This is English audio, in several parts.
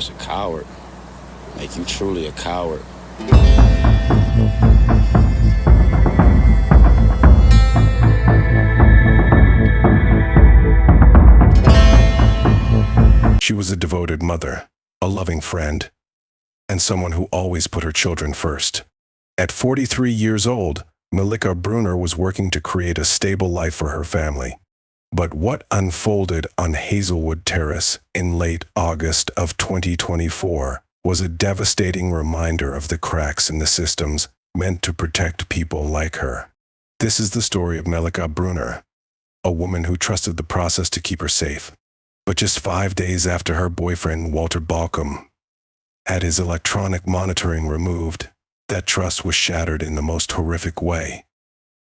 It's a coward. Make you truly a coward. She was a devoted mother, a loving friend, and someone who always put her children first. At 43 years old, Melikah Bruner was working to create a stable life for her family. But what unfolded on Hazelwood Terrace in late August of 2024 was a devastating reminder of the cracks in the systems meant to protect people like her. This is the story of Melikah Bruner, a woman who trusted the process to keep her safe. But just 5 days after her boyfriend, Walter Balcom, had his electronic monitoring removed, that trust was shattered in the most horrific way.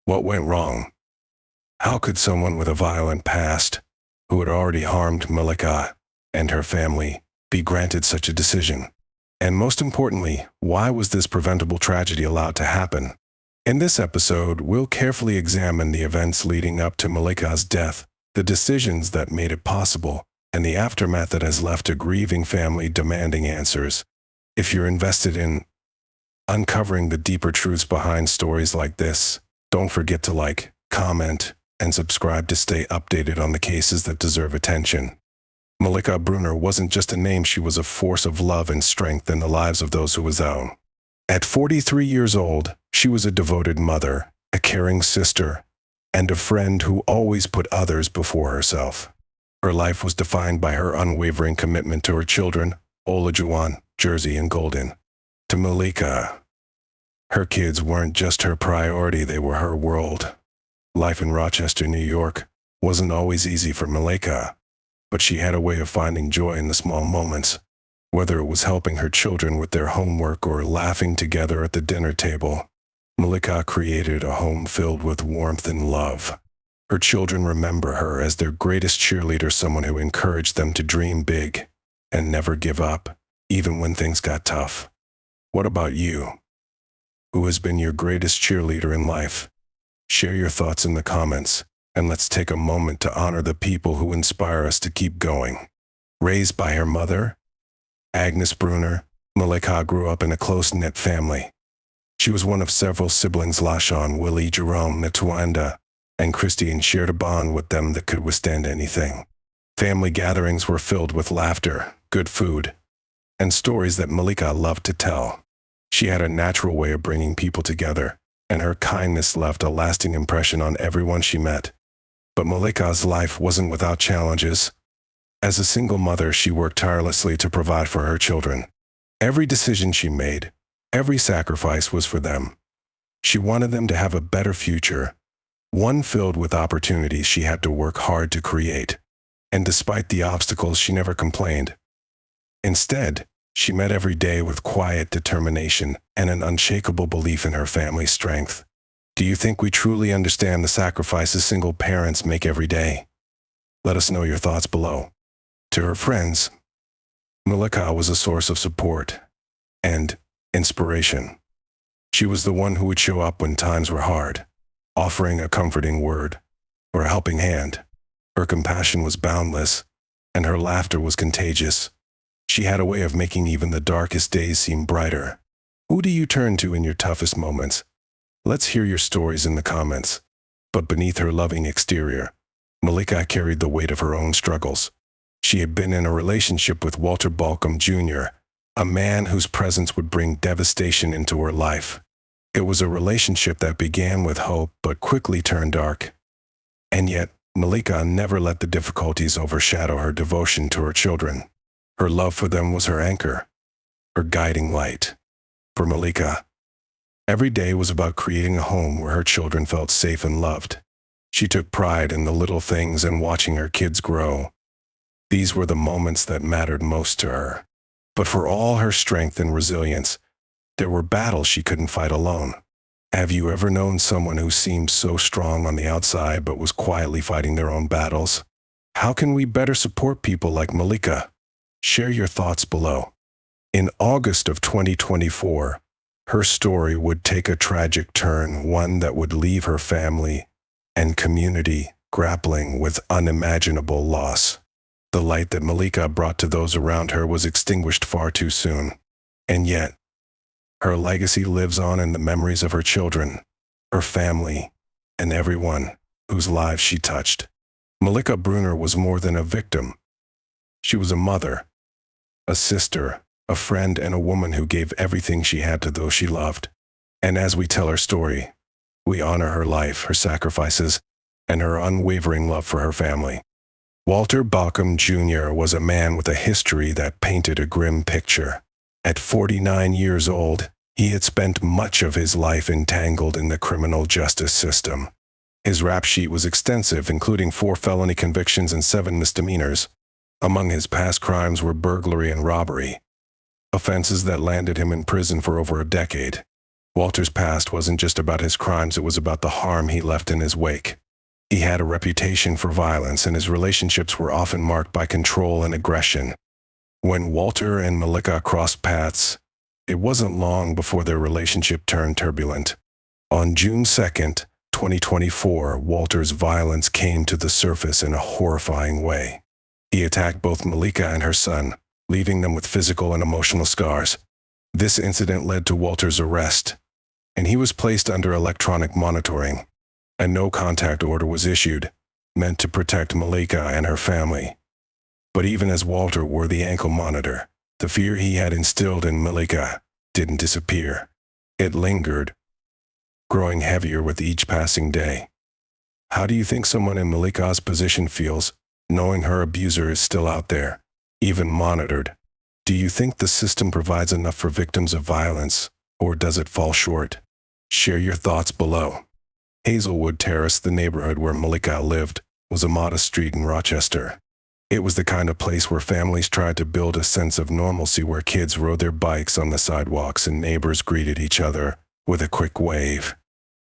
What went wrong? How could someone with a violent past, who had already harmed Melikah and her family, be granted such a decision? And most importantly, why was this preventable tragedy allowed to happen? In this episode, we'll carefully examine the events leading up to Melikah's death, the decisions that made it possible, and the aftermath that has left a grieving family demanding answers. If you're invested in uncovering the deeper truths behind stories like this, don't forget to like, comment, and subscribe to stay updated on the cases that deserve attention. Melikah Bruner wasn't just a name, she was a force of love and strength in the lives of those who was known. At 43 years old, she was a devoted mother, a caring sister, and a friend who always put others before herself. Her life was defined by her unwavering commitment to her children, Olajuwon, Jersey, and Golden. To Melikah, her kids weren't just her priority, they were her world. Life in Rochester, New York, wasn't always easy for Melikah, but she had a way of finding joy in the small moments, whether it was helping her children with their homework or laughing together at the dinner table. Melikah created a home filled with warmth and love. Her children remember her as their greatest cheerleader, someone who encouraged them to dream big and never give up, even when things got tough. What about you? Who has been your greatest cheerleader in life? Share your thoughts in the comments, and let's take a moment to honor the people who inspire us to keep going. Raised by her mother, Agnes Bruner, Melikah grew up in a close-knit family. She was one of several siblings, LaShawn, Willie, Jerome, Natwanda, and Christy, and shared a bond with them that could withstand anything. Family gatherings were filled with laughter, good food, and stories that Melikah loved to tell. She had a natural way of bringing people together, and her kindness left a lasting impression on everyone she met. But Melikah's life wasn't without challenges. As a single mother, she worked tirelessly to provide for her children. Every decision she made, every sacrifice was for them. She wanted them to have a better future, one filled with opportunities she had to work hard to create. And despite the obstacles, she never complained. Instead, she met every day with quiet determination and an unshakable belief in her family's strength. Do you think we truly understand the sacrifices single parents make every day? Let us know your thoughts below. To her friends, Melikah was a source of support and inspiration. She was the one who would show up when times were hard, offering a comforting word or a helping hand. Her compassion was boundless, and her laughter was contagious. She had a way of making even the darkest days seem brighter. Who do you turn to in your toughest moments? Let's hear your stories in the comments. But beneath her loving exterior, Melikah carried the weight of her own struggles. She had been in a relationship with Walter Balcom Jr., a man whose presence would bring devastation into her life. It was a relationship that began with hope but quickly turned dark. And yet, Melikah never let the difficulties overshadow her devotion to her children. Her love for them was her anchor, her guiding light. For Melikah, every day was about creating a home where her children felt safe and loved. She took pride in the little things and watching her kids grow. These were the moments that mattered most to her. But for all her strength and resilience, there were battles she couldn't fight alone. Have you ever known someone who seemed so strong on the outside but was quietly fighting their own battles? How can we better support people like Melikah? Share your thoughts below. In August of 2024, her story would take a tragic turn, one that would leave her family and community grappling with unimaginable loss. The light that Melikah brought to those around her was extinguished far too soon. And yet, her legacy lives on in the memories of her children, her family, and everyone whose lives she touched. Melikah Bruner was more than a victim. She was a mother, a sister, a friend, and a woman who gave everything she had to those she loved. And as we tell her story, we honor her life, her sacrifices, and her unwavering love for her family. Walter Balcom Jr. was a man with a history that painted a grim picture. At 49 years old, he had spent much of his life entangled in the criminal justice system. His rap sheet was extensive, including 4 felony convictions and 7 misdemeanors. Among his past crimes were burglary and robbery, offenses that landed him in prison for over a decade. Walter's past wasn't just about his crimes, it was about the harm he left in his wake. He had a reputation for violence, and his relationships were often marked by control and aggression. When Walter and Melikah crossed paths, it wasn't long before their relationship turned turbulent. On June 2nd, 2024, Walter's violence came to the surface in a horrifying way. He attacked both Melikah and her son, leaving them with physical and emotional scars. This incident led to Walter's arrest, and he was placed under electronic monitoring. A no-contact order was issued, meant to protect Melikah and her family. But even as Walter wore the ankle monitor, the fear he had instilled in Melikah didn't disappear. It lingered, growing heavier with each passing day. How do you think someone in Melikah's position feels, knowing her abuser is still out there, even monitored? Do you think the system provides enough for victims of violence, or does it fall short? Share your thoughts below. Hazelwood Terrace, the neighborhood where Melikah lived, was a modest street in Rochester. It was the kind of place where families tried to build a sense of normalcy, where kids rode their bikes on the sidewalks and neighbors greeted each other with a quick wave.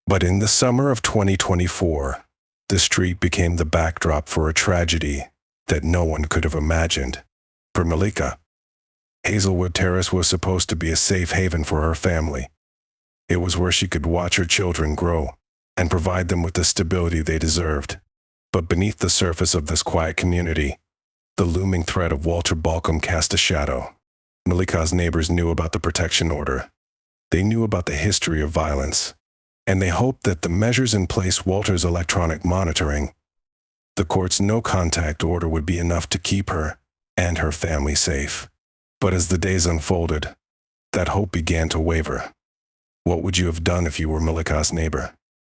But in the summer of 2024, the street became the backdrop for a tragedy that no one could have imagined. For Melikah, Hazelwood Terrace was supposed to be a safe haven for her family. It was where she could watch her children grow and provide them with the stability they deserved. But beneath the surface of this quiet community, the looming threat of Walter Balcom cast a shadow. Melikah's neighbors knew about the protection order. They knew about the history of violence, and they hoped that the measures in place, Walter's electronic monitoring, the court's no-contact order, would be enough to keep her and her family safe. But as the days unfolded, that hope began to waver. What would you have done if you were Melikah's neighbor?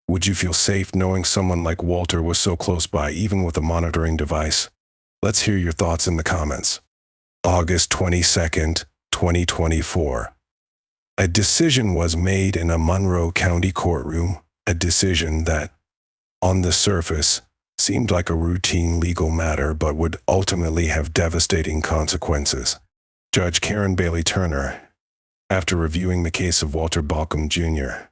Would you feel safe knowing someone like Walter was so close by, even with a monitoring device? Let's hear your thoughts in the comments. August 22nd, 2024. A decision was made in a Monroe County courtroom, a decision that, on the surface, seemed like a routine legal matter but would ultimately have devastating consequences. Judge Karen Bailey Turner, after reviewing the case of Walter Balcom Jr.,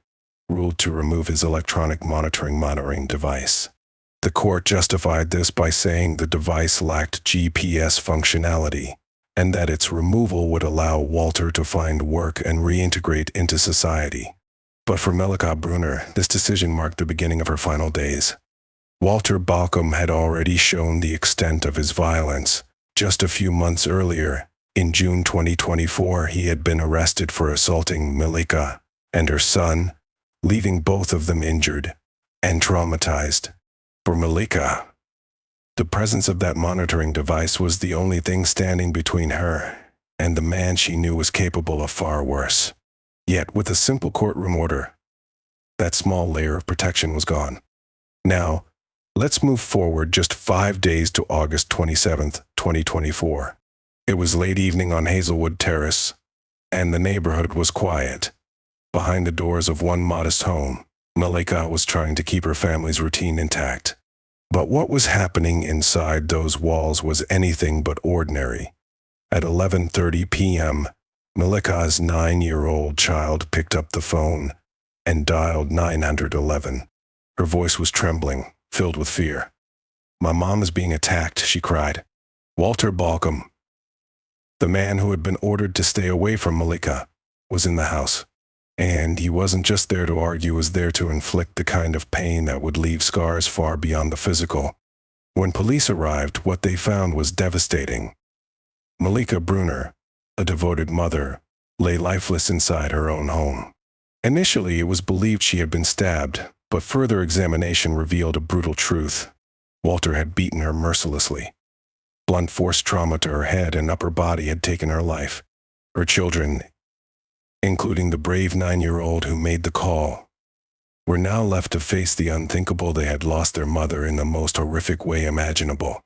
ruled to remove his electronic monitoring device. The court justified this by saying the device lacked GPS functionality, and that its removal would allow Walter to find work and reintegrate into society. But for Melikah Bruner, this decision marked the beginning of her final days. Walter Balcom had already shown the extent of his violence. Just a few months earlier, in June 2024, he had been arrested for assaulting Melikah and her son, leaving both of them injured and traumatized. For Melikah, the presence of that monitoring device was the only thing standing between her and the man she knew was capable of far worse. Yet, with a simple courtroom order, that small layer of protection was gone. Now, let's move forward just 5 days to August 27th, 2024. It was late evening on Hazelwood Terrace, and the neighborhood was quiet. Behind the doors of one modest home, Melikah was trying to keep her family's routine intact. But what was happening inside those walls was anything but ordinary. At 11:30 p.m., Melikah's 9-year-old child picked up the phone and dialed 911. Her voice was trembling, filled with fear. "My mom is being attacked," she cried. Walter Balcom, the man who had been ordered to stay away from Melikah, was in the house. And he wasn't just there to argue, he was there to inflict the kind of pain that would leave scars far beyond the physical. When police arrived, what they found was devastating. Melikah Bruner, a devoted mother, lay lifeless inside her own home. Initially, it was believed she had been stabbed, but further examination revealed a brutal truth. Walter had beaten her mercilessly. Blunt force trauma to her head and upper body had taken her life. Her children, including the brave 9-year-old who made the call, were now left to face the unthinkable. They had lost their mother in the most horrific way imaginable.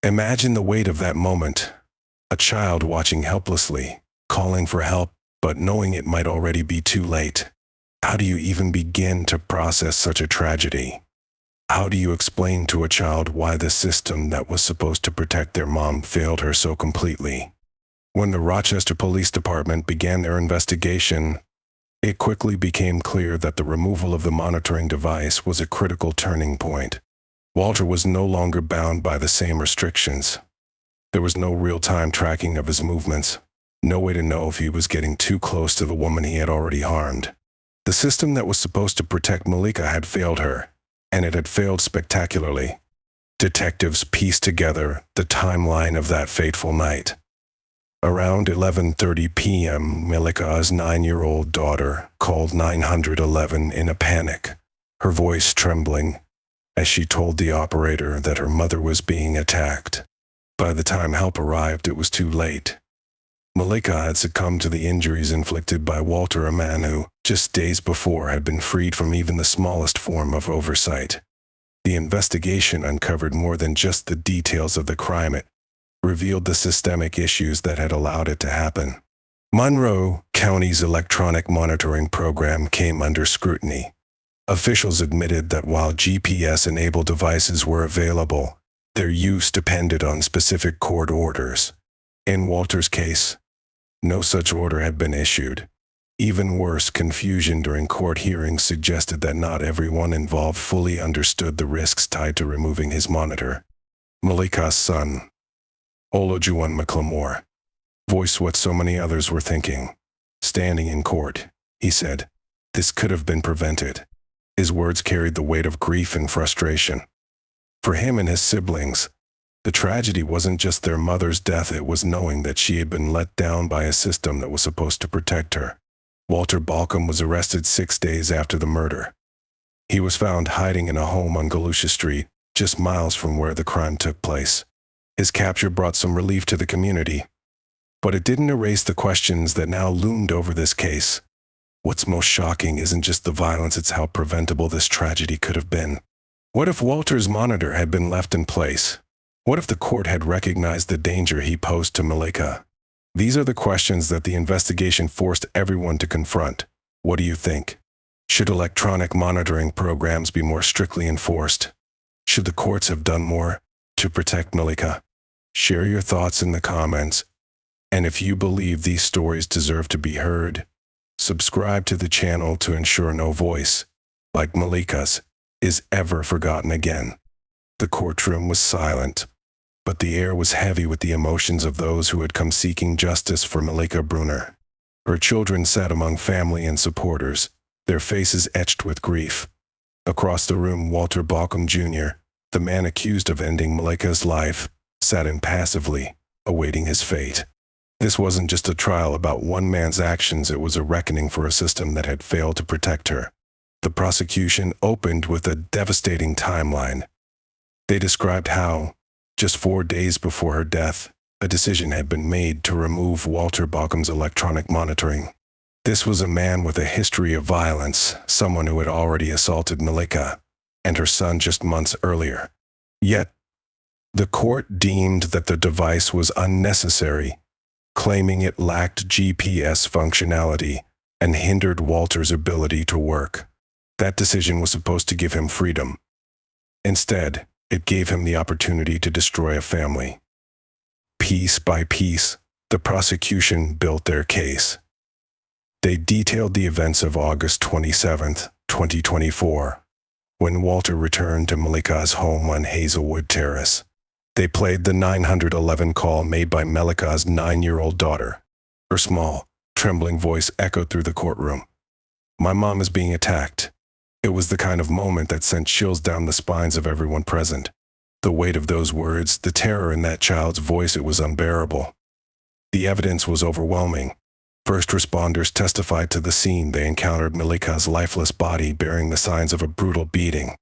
Imagine the weight of that moment. A child watching helplessly, calling for help, but knowing it might already be too late. How do you even begin to process such a tragedy? How do you explain to a child why the system that was supposed to protect their mom failed her so completely? When the Rochester Police Department began their investigation, it quickly became clear that the removal of the monitoring device was a critical turning point. Walter was no longer bound by the same restrictions. There was no real-time tracking of his movements, no way to know if he was getting too close to the woman he had already harmed. The system that was supposed to protect Melikah had failed her, and it had failed spectacularly. Detectives pieced together the timeline of that fateful night. Around 11:30 p.m., Melikah's 9-year-old daughter called 911 in a panic, her voice trembling, as she told the operator that her mother was being attacked. By the time help arrived, it was too late. Melikah had succumbed to the injuries inflicted by Walter, a man who, just days before, had been freed from even the smallest form of oversight. The investigation uncovered more than just the details of the crime. It revealed the systemic issues that had allowed it to happen. Monroe County's electronic monitoring program came under scrutiny. Officials admitted that while GPS-enabled devices were available, their use depended on specific court orders. In Walter's case, no such order had been issued. Even worse, confusion during court hearings suggested that not everyone involved fully understood the risks tied to removing his monitor. Melikah's son, Olajuwon McLemore, voiced what so many others were thinking. Standing in court, he said, "This could have been prevented." His words carried the weight of grief and frustration. For him and his siblings, the tragedy wasn't just their mother's death, it was knowing that she had been let down by a system that was supposed to protect her. Walter Balcom was arrested 6 days after the murder. He was found hiding in a home on Galusha Street, just miles from where the crime took place. His capture brought some relief to the community, but it didn't erase the questions that now loomed over this case. What's most shocking isn't just the violence, it's how preventable this tragedy could have been. What if Walter's monitor had been left in place? What if the court had recognized the danger he posed to Melikah? These are the questions that the investigation forced everyone to confront. What do you think? Should electronic monitoring programs be more strictly enforced? Should the courts have done more to protect Melikah? Share your thoughts in the comments. And if you believe these stories deserve to be heard, subscribe to the channel to ensure no voice, like Melikah's, is ever forgotten again. The courtroom was silent, but the air was heavy with the emotions of those who had come seeking justice for Melikah Bruner. Her children sat among family and supporters, their faces etched with grief. Across the room, Walter Balcom Jr., the man accused of ending Melikah's life, sat impassively, awaiting his fate. This wasn't just a trial about one man's actions, it was a reckoning for a system that had failed to protect her. The prosecution opened with a devastating timeline. They described how, just 4 days before her death, a decision had been made to remove Walter Balcom's electronic monitoring. This was a man with a history of violence, someone who had already assaulted Melikah and her son just months earlier. Yet, the court deemed that the device was unnecessary, claiming it lacked GPS functionality and hindered Walter's ability to work. That decision was supposed to give him freedom. Instead, it gave him the opportunity to destroy a family. Piece by piece, the prosecution built their case. They detailed the events of August 27, 2024, when Walter returned to Melikah's home on Hazelwood Terrace. They played the 911 call made by Melikah's 9-year-old daughter. Her small, trembling voice echoed through the courtroom. "My mom is being attacked." It was the kind of moment that sent chills down the spines of everyone present. The weight of those words, the terror in that child's voice, it was unbearable. The evidence was overwhelming. First responders testified to the scene. They encountered Melikah's lifeless body bearing the signs of a brutal beating.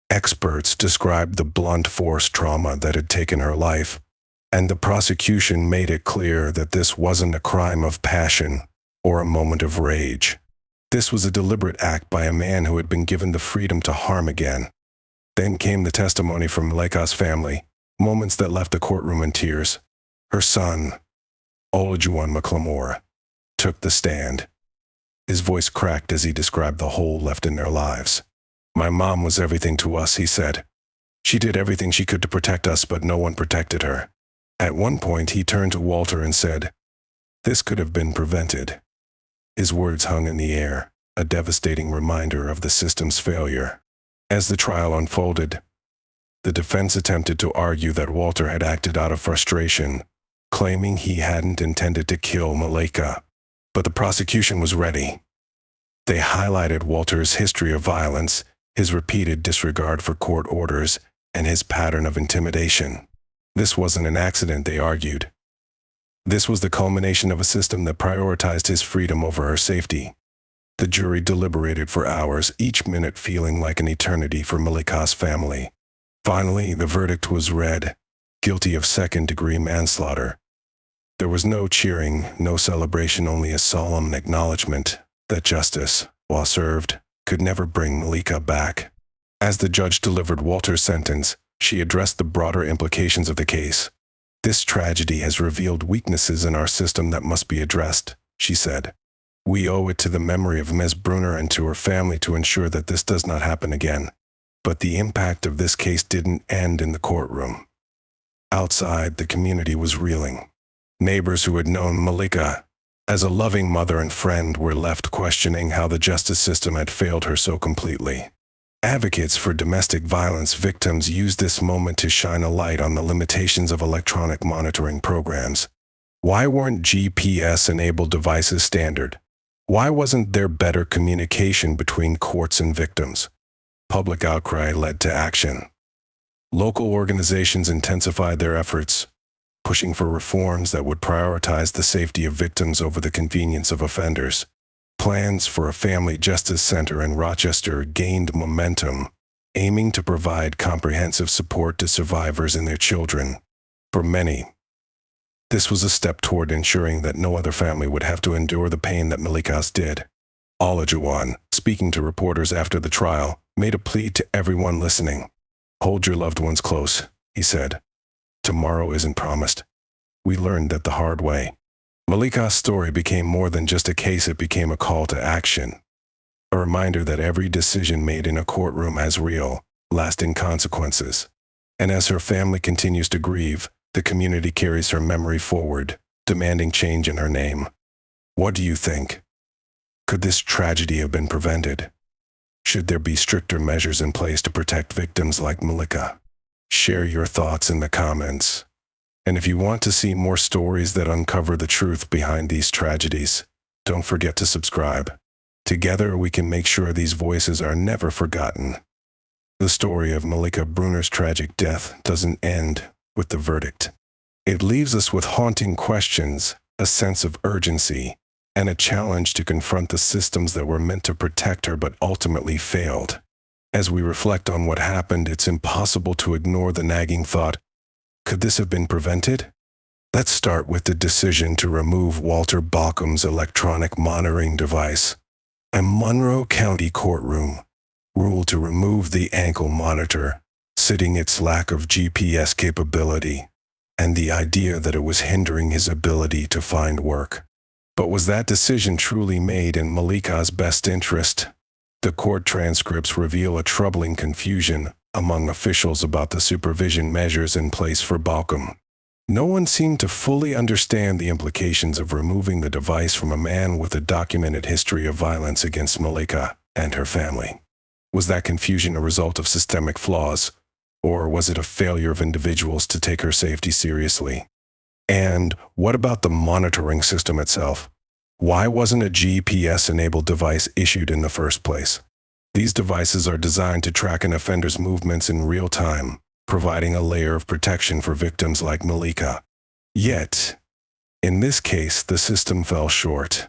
Experts described the blunt force trauma that had taken her life, and the prosecution made it clear that this wasn't a crime of passion or a moment of rage. This was a deliberate act by a man who had been given the freedom to harm again. Then came the testimony from Melikah's family, moments that left the courtroom in tears. Her son, lled, took the stand. His voice cracked as he described the hole left in their lives. "My mom was everything to us," he said. "She did everything she could to protect us, but no one protected her." At one point, he turned to Walter and said, "This could have been prevented." His words hung in the air, a devastating reminder of the system's failure. As the trial unfolded, the defense attempted to argue that Walter had acted out of frustration, claiming he hadn't intended to kill Melikah. But the prosecution was ready. They highlighted Walter's history of violence, his repeated disregard for court orders, and his pattern of intimidation. This wasn't an accident, they argued. This was the culmination of a system that prioritized his freedom over her safety. The jury deliberated for hours, each minute feeling like an eternity for Melikah's family. Finally, the verdict was read, guilty of second-degree manslaughter. There was no cheering, no celebration, only a solemn acknowledgement that justice, while served, could never bring Melikah back. As the judge delivered Walter's sentence, she addressed the broader implications of the case. "This tragedy has revealed weaknesses in our system that must be addressed," she said. "We owe it to the memory of Ms. Bruner and to her family to ensure that this does not happen again." But the impact of this case didn't end in the courtroom. Outside, the community was reeling. Neighbors who had known Melikah as a loving mother and friend were left questioning how the justice system had failed her so completely. Advocates for domestic violence victims used this moment to shine a light on the limitations of electronic monitoring programs. Why weren't GPS-enabled devices standard? Why wasn't there better communication between courts and victims? Public outcry led to action. Local organizations intensified their efforts, pushing for reforms that would prioritize the safety of victims over the convenience of offenders. Plans for a family justice center in Rochester gained momentum, aiming to provide comprehensive support to survivors and their children. For many, this was a step toward ensuring that no other family would have to endure the pain that Melikah's did. lled, speaking to reporters after the trial, made a plea to everyone listening. "Hold your loved ones close," he said. "Tomorrow isn't promised. We learned that the hard way." Melikah's story became more than just a case, it became a call to action. A reminder that every decision made in a courtroom has real, lasting consequences. And as her family continues to grieve, the community carries her memory forward, demanding change in her name. What do you think? Could this tragedy have been prevented? Should there be stricter measures in place to protect victims like Melikah? Share your thoughts in the comments. And if you want to see more stories that uncover the truth behind these tragedies, don't forget to subscribe. Together, we can make sure these voices are never forgotten. The story of Melikah Bruner's tragic death doesn't end with the verdict. It leaves us with haunting questions, a sense of urgency, and a challenge to confront the systems that were meant to protect her but ultimately failed. As we reflect on what happened, it's impossible to ignore the nagging thought, could this have been prevented? Let's start with the decision to remove Walter Balcom's electronic monitoring device. A Monroe County courtroom ruled to remove the ankle monitor, citing its lack of GPS capability and the idea that it was hindering his ability to find work. But was that decision truly made in Melikah's best interest? The court transcripts reveal a troubling confusion among officials about the supervision measures in place for Balcom. No one seemed to fully understand the implications of removing the device from a man with a documented history of violence against Melikah and her family. Was that confusion a result of systemic flaws, or was it a failure of individuals to take her safety seriously? And what about the monitoring system itself? Why wasn't a GPS-enabled device issued in the first place? These devices are designed to track an offender's movements in real time, providing a layer of protection for victims like Melikah. Yet, in this case, the system fell short.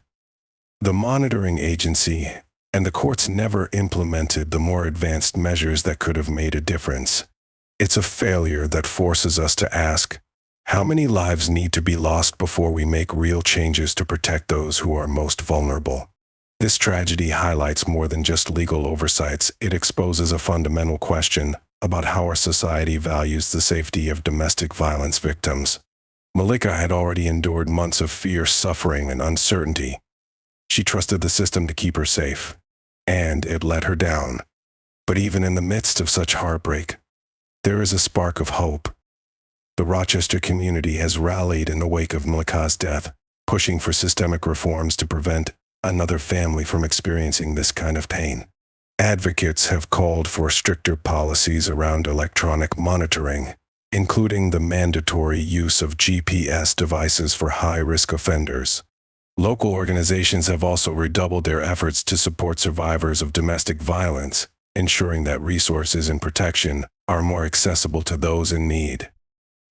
The monitoring agency and the courts never implemented the more advanced measures that could have made a difference. It's a failure that forces us to ask, how many lives need to be lost before we make real changes to protect those who are most vulnerable? This tragedy highlights more than just legal oversights. It exposes a fundamental question about how our society values the safety of domestic violence victims. Melikah had already endured months of fear, suffering, and uncertainty. She trusted the system to keep her safe, and it let her down. But even in the midst of such heartbreak, there is a spark of hope. The Rochester community has rallied in the wake of Melikah's death, pushing for systemic reforms to prevent another family from experiencing this kind of pain. Advocates have called for stricter policies around electronic monitoring, including the mandatory use of GPS devices for high-risk offenders. Local organizations have also redoubled their efforts to support survivors of domestic violence, ensuring that resources and protection are more accessible to those in need.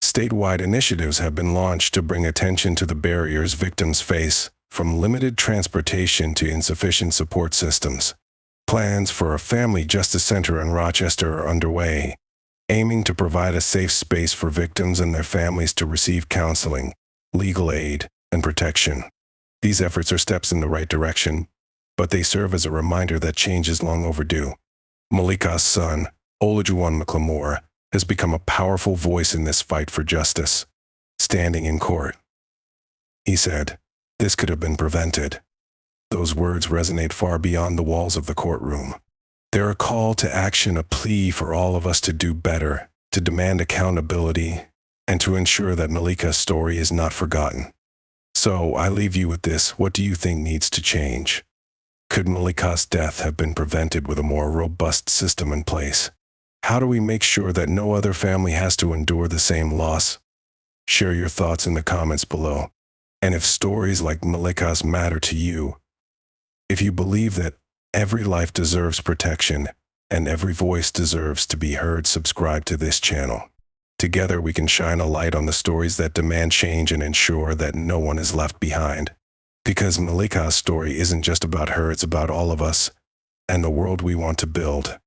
Statewide initiatives have been launched to bring attention to the barriers victims face, from limited transportation to insufficient support systems. Plans for a family justice center in Rochester are underway, aiming to provide a safe space for victims and their families to receive counseling, legal aid, and protection. These efforts are steps in the right direction, but they serve as a reminder that change is long overdue. Melikah's son, Olajuwon McLemore, has become a powerful voice in this fight for justice. Standing in court, he said, "This could have been prevented." Those words resonate far beyond the walls of the courtroom. They're a call to action, a plea for all of us to do better, to demand accountability, and to ensure that Melikah's story is not forgotten. So I leave you with this. What do you think needs to change? Could Melikah's death have been prevented with a more robust system in place? How do we make sure that no other family has to endure the same loss? Share your thoughts in the comments below. And if stories like Melikah's matter to you, if you believe that every life deserves protection and every voice deserves to be heard, subscribe to this channel. Together we can shine a light on the stories that demand change and ensure that no one is left behind. Because Melikah's story isn't just about her, it's about all of us and the world we want to build.